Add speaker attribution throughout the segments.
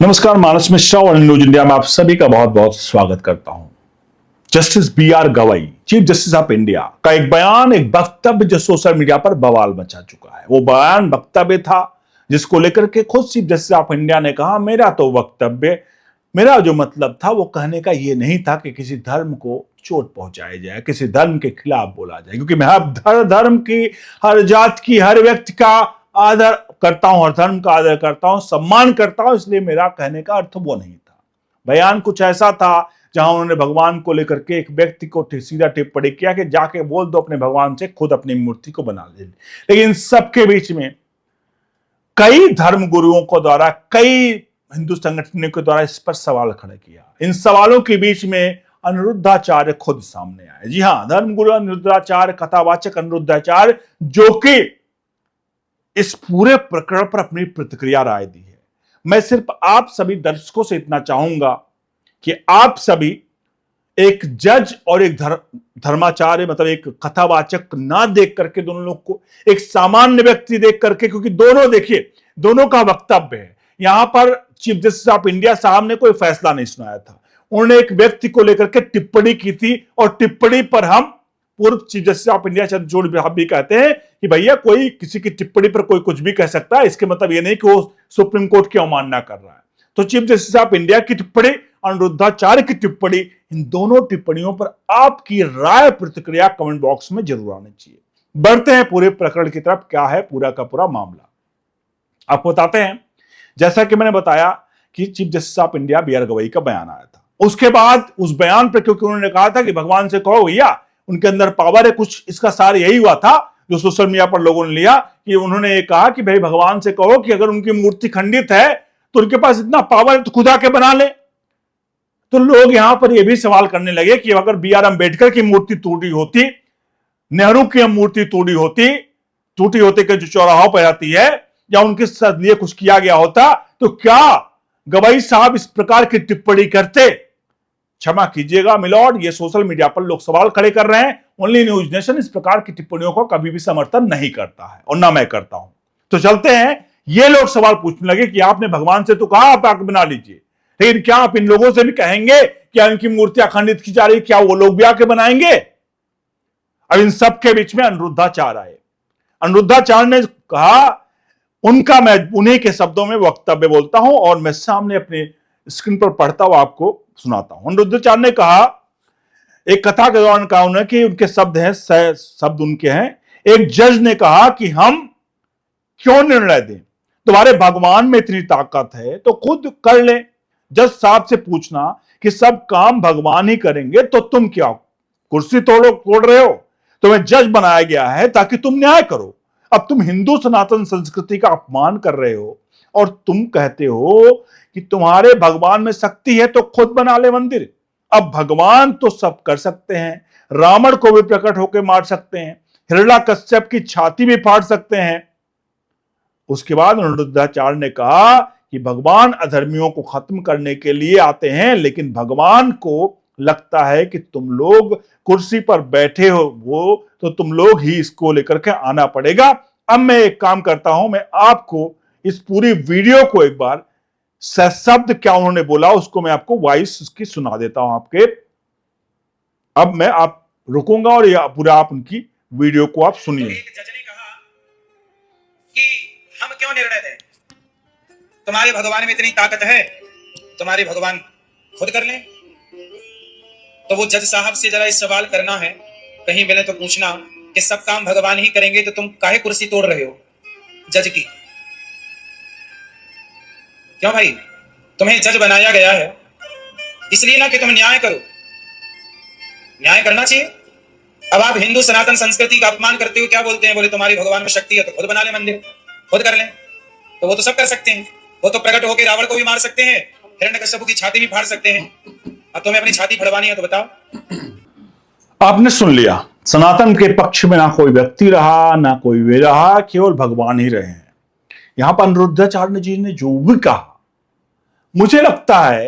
Speaker 1: नमस्कार, मानस मिश्रा और news India में आप सभी का बहुत बहुत स्वागत करता हूं। Justice B R. Gavai, chief justice of India का एक बयान, एक वक्तव्य जो सोशल मीडिया पर बवाल मचा चुका है। वो बयान वक्तव्य था जिसको लेकर के खुद चीफ जस्टिस ऑफ इंडिया ने कहा, मेरा जो मतलब था वो कहने का ये नहीं था कि किसी धर्म को चोट पहुंचाई जाए, किसी धर्म के खिलाफ बोला जाए, क्योंकि मैं हर धर्म की, हर जात की, हर व्यक्ति का आदर करता हूं, हर धर्म का आदर करता हूं, सम्मान करता हूं। इसलिए मेरा कहने का अर्थ वो नहीं था। बयान कुछ ऐसा था जहां उन्होंने भगवान को लेकर के एक व्यक्ति को सीधा टिप्पणी किया कि जाके बोल दो अपने भगवान से खुद अपनी मूर्ति को बना ले। लेकिन सबके बीच में कई धर्म गुरुओं को द्वारा, कई हिंदू संगठनों के द्वारा इस पर सवाल खड़े किया। इन सवालों के बीच में अनिरुद्धाचार्य खुद सामने आए। जी हां, धर्मगुरु अनिरुद्धाचार्य, कथावाचक अनिरुद्धाचार्य, जो कि इस पूरे प्रकरण पर अपनी प्रतिक्रिया राय दी है। मैं सिर्फ आप सभी दर्शकों से इतना चाहूंगा कि आप सभी एक जज और एक धर्माचार्य, मतलब एक कथावाचक ना देख करके, दोनों लोग को एक सामान्य व्यक्ति देख करके, क्योंकि दोनों, देखिए, दोनों का वक्तव्य है। यहां पर चीफ जस्टिस ऑफ इंडिया साहब ने कोई फैसला नहीं सुनाया था, उन्होंने एक व्यक्ति को लेकर के टिप्पणी की थी, और टिप्पणी पर हम पूर्व chief justice of India Chandrachud साहब भी कहते हैं कि भैया, कोई किसी की टिप्पणी पर कोई कुछ भी कह सकता है, इसके मतलब ये नहीं कि वो सुप्रीम कोर्ट की अवमानना कर रहा है। तो चीफ जस्टिस ऑफ इंडिया की टिप्पणी, अनिरुद्धाचार्य की टिप्पणी, इन दोनों टिप्पणियों पर आपकी राय, प्रतिक्रिया कमेंट बॉक्स में जरूर आनी चाहिए। बढ़ते हैं पूरे प्रकरण की तरफ, क्या है पूरा का पूरा मामला आपको बताते हैं। जैसा कि मैंने बताया कि chief justice of India B R. Gavai का बयान आया था। उसके बाद उस बयान पर, क्योंकि उन्होंने कहा था कि भगवान से कहो भैया, उनके अंदर पावर है कुछ, इसका सार यही हुआ था जो सोशल मीडिया पर लोगों ने लिया कि उन्होंने ये कहा कि भाई भगवान से कहो कि अगर उनकी मूर्ति खंडित है तो उनके पास इतना पावर है तो खुदा के बना ले। तो लोग यहां पर यह भी सवाल करने लगे कि अगर बी.आर. अंबेडकर की मूर्ति टूटी होती, नेहरू की मूर्ति टूटी होती कि जो चौराहों पर आती है, या उनके साथ लिए कुछ किया गया होता, तो क्या गवई साहब इस प्रकार की टिप्पणी करते? क्षमा कीजिएगा मिलॉर्ड, ये सोशल मीडिया पर लोग सवाल खड़े कर रहे हैं। ओनली न्यूज नेशन इस प्रकार की टिप्पणियों को कभी भी समर्थन नहीं करता है, और ना मैं करता हूं। तो चलते हैं, ये लोग सवाल पूछने लगे कि आपने भगवान से तो कहा आप आके बना लीजिए, लेकिन क्या आप इन लोगों से भी कहेंगे कि इनकी मूर्तियां खंडित की जा रही, क्या वो लोग भी आके बनाएंगे? अब इन सबके बीच में अनिरुद्धाचार्य आए। अनिरुद्धाचार्य ने कहा, मैं उन्हीं के शब्दों में वक्तव्य बोलता हूं, और मैं सामने अपने स्क्रीन पर पढ़ता हुआ आपको सुनाता हूं। अनिरुद्धाचार्य ने कहा, एक कथा के दौरान कहा उन्होंने कि उनके शब्द उनके हैं, एक जज ने कहा कि हम क्यों निर्णय दें, तुम्हारे भगवान में इतनी ताकत है तो खुद कर ले। जज साहब से पूछना कि सब काम भगवान ही करेंगे तो तुम क्या कुर्सी तोड़ रहे हो? तुम्हें जज बनाया गया है ताकि तुम न्याय करो। अब तुम हिंदू सनातन संस्कृति का अपमान कर रहे हो, और तुम कहते हो कि तुम्हारे भगवान में शक्ति है तो खुद बना ले मंदिर। अब भगवान तो सब कर सकते हैं, रावण को भी प्रकट होकर मार सकते हैं, हिरण्याकश्यप की छाती भी फाड़ सकते हैं। उसके बाद अनिरुद्धाचार्य ने कहा कि भगवान अधर्मियों को खत्म करने के लिए आते हैं, लेकिन भगवान को लगता है कि तुम लोग कुर्सी पर बैठे हो तो तुम लोग ही इसको लेकर के आना पड़ेगा। अब मैं एक काम करता हूं, मैं आपको इस पूरी वीडियो को एक बार शब्द क्या उन्होंने बोला उसको मैं आपको वॉइस उसकी सुना देता हूं आपके। अब मैं आप रुकूंगा और ये पूरा आप उनकी वीडियो को आप सुनिए।
Speaker 2: तो एक जज ने कहा कि हम क्यों निर्णय दें, तुम्हारे भगवान में इतनी ताकत है, तुम्हारे भगवान खुद कर लें। तो वो जज साहब से जरा इस सवाल करना है, कहीं मिले तो पूछना कि सब काम भगवान ही करेंगे तो तुम काहे कुर्सी तोड़ रहे हो जज की? क्यों भाई, तुम्हें जज बनाया गया है इसलिए ना कि तुम न्याय करो, न्याय करना चाहिए। अब आप हिंदू सनातन संस्कृति का अपमान करते हो, क्या बोलते हैं, बोले तुम्हारे भगवान में शक्ति है तो खुद बना ले मंदिर, खुद कर लें। तो वो तो सब कर सकते हैं, वो तो प्रकट होकर रावण को भी मार सकते हैं, हिरण्यकश्यप की छाती भी फाड़ सकते हैं। अब तुम्हें अपनी छाती फड़वानी है तो बताओ।
Speaker 1: आपने सुन लिया, सनातन के पक्ष में ना कोई व्यक्ति रहा, ना कोई वे रहा, केवल भगवान ही रहे हैं। यहां पर अनिरुद्धाचार्य जी ने जो भी कहा, मुझे लगता है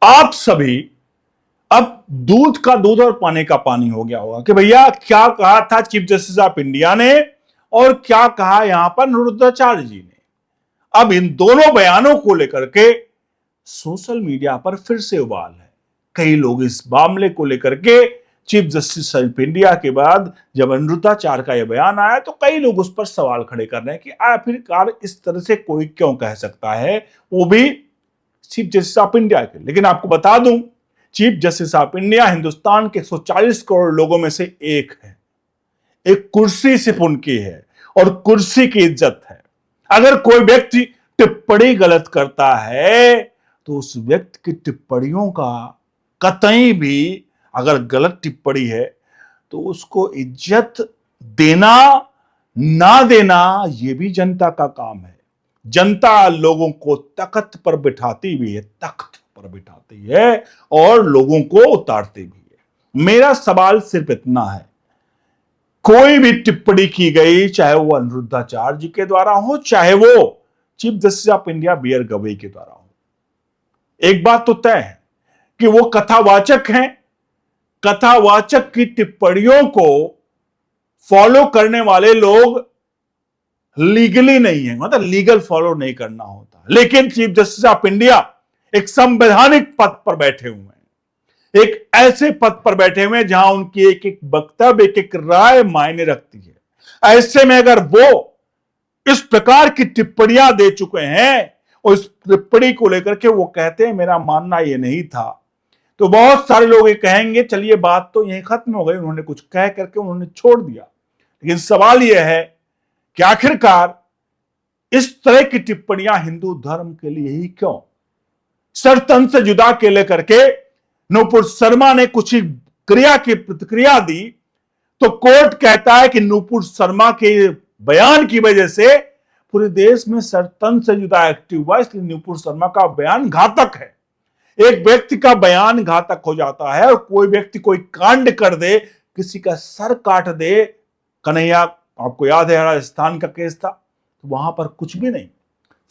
Speaker 1: आप सभी अब दूध का दूध और पानी का पानी हो गया होगा कि भैया क्या कहा था चीफ जस्टिस ऑफ इंडिया ने और क्या कहा यहां पर अनिरुद्धाचार्य जी ने। अब इन दोनों बयानों को लेकर के सोशल मीडिया पर फिर से उबाल है। कई लोग इस मामले को लेकर के चीफ जस्टिस ऑफ इंडिया के बाद जब अनिरुद्धाचार्य का यह बयान आया तो कई लोग उस पर सवाल खड़े कर रहे हैं कि आखिरकार इस तरह से कोई क्यों कह सकता है, वो भी चीफ जस्टिस ऑफ इंडिया के। लेकिन आपको बता दूं, chief justice of India Hindustan के 140 करोड़ लोगों में से एक है। एक कुर्सी सिर्फ उनकी है और कुर्सी की इज्जत है। अगर कोई व्यक्ति टिप्पणी गलत करता है तो उस व्यक्ति की टिप्पणियों का कतई भी, अगर गलत टिप्पणी है तो उसको इज्जत देना ना देना ये भी जनता का काम है। जनता लोगों को तख्त पर बिठाती भी है, तख्त पर बिठाती है और लोगों को उतारती भी है। मेरा सवाल सिर्फ इतना है, कोई भी टिप्पणी की गई, चाहे वो अनिरुद्धाचार्य जी के द्वारा हो, चाहे वो chief justice of India B R Gavai के द्वारा हो, एक बात तो तय है कि वो कथावाचक हैं। कथावाचक की टिप्पणियों को फॉलो करने वाले लोग लीगली नहीं है, मतलब लीगल फॉलो नहीं करना होता। लेकिन चीफ जस्टिस ऑफ इंडिया एक संवैधानिक पद पर बैठे हुए हैं, एक ऐसे पद पर बैठे हुए हैं जहां उनकी एक एक वक्तव्य, एक एक राय मायने रखती है। ऐसे में अगर वो इस प्रकार की टिप्पणियां दे चुके हैं और इस टिप्पणी को लेकर के वो कहते हैं मेरा मानना ये नहीं था, तो बहुत सारे लोग ये कहेंगे चलिए बात तो यहीं खत्म हो गई, उन्होंने कुछ कह करके उन्होंने छोड़ दिया। लेकिन सवाल यह है कि आखिरकार इस तरह की टिप्पणियां हिंदू धर्म के लिए ही क्यों? सरतंत्र से जुदा के लेकर के नूपुर शर्मा ने कुछ ही क्रिया की प्रतिक्रिया दी तो कोर्ट कहता है कि नूपुर शर्मा के बयान की वजह से पूरे देश में सरतंत्र से जुदा एक्टिव हुआ, इसलिए नूपुर शर्मा का बयान घातक है। एक व्यक्ति का बयान घातक हो जाता है और कोई व्यक्ति कोई कांड कर दे, किसी का सर काट दे, कन्हैया आपको याद है राजस्थान का केस था, तो वहां पर कुछ भी नहीं।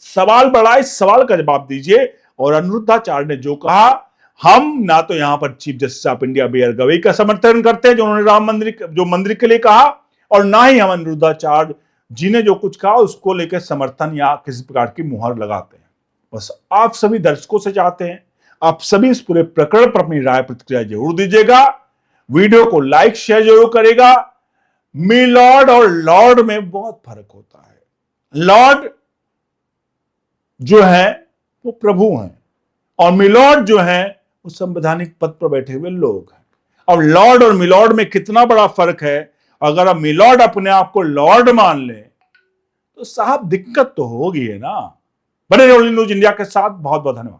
Speaker 1: सवाल बड़ा, इस सवाल का जवाब दीजिए। और अनिरुद्धाचार्य ने जो कहा, हम ना तो यहां पर chief justice of India B R Gavai का समर्थन करते हैं जो उन्होंने राम मंदिर के लिए कहा, और ना ही हम अनिरुद्धाचार्य जी ने जो कुछ कहा उसको लेकर समर्थन या किसी प्रकार की मुहर लगाते हैं। बस आप सभी दर्शकों से चाहते हैं आप सभी इस पूरे प्रकरण पर अपनी राय प्रतिक्रिया जरूर दीजिएगा, वीडियो को लाइक शेयर जरूर करेगा। मी लॉर्ड और लॉर्ड में बहुत फर्क होता है। लॉर्ड जो है वो प्रभु हैं और मिलॉर्ड जो है वो संवैधानिक पद पर बैठे हुए लोग हैं। अब लॉर्ड और मिलॉर्ड में कितना बड़ा फर्क है। अगर आप मिलॉर्ड अपने आप को लॉर्ड मान ले तो साहब दिक्कत तो होगी है ना। बने रहो न्यूज इंडिया के साथ। बहुत बहुत धन्यवाद।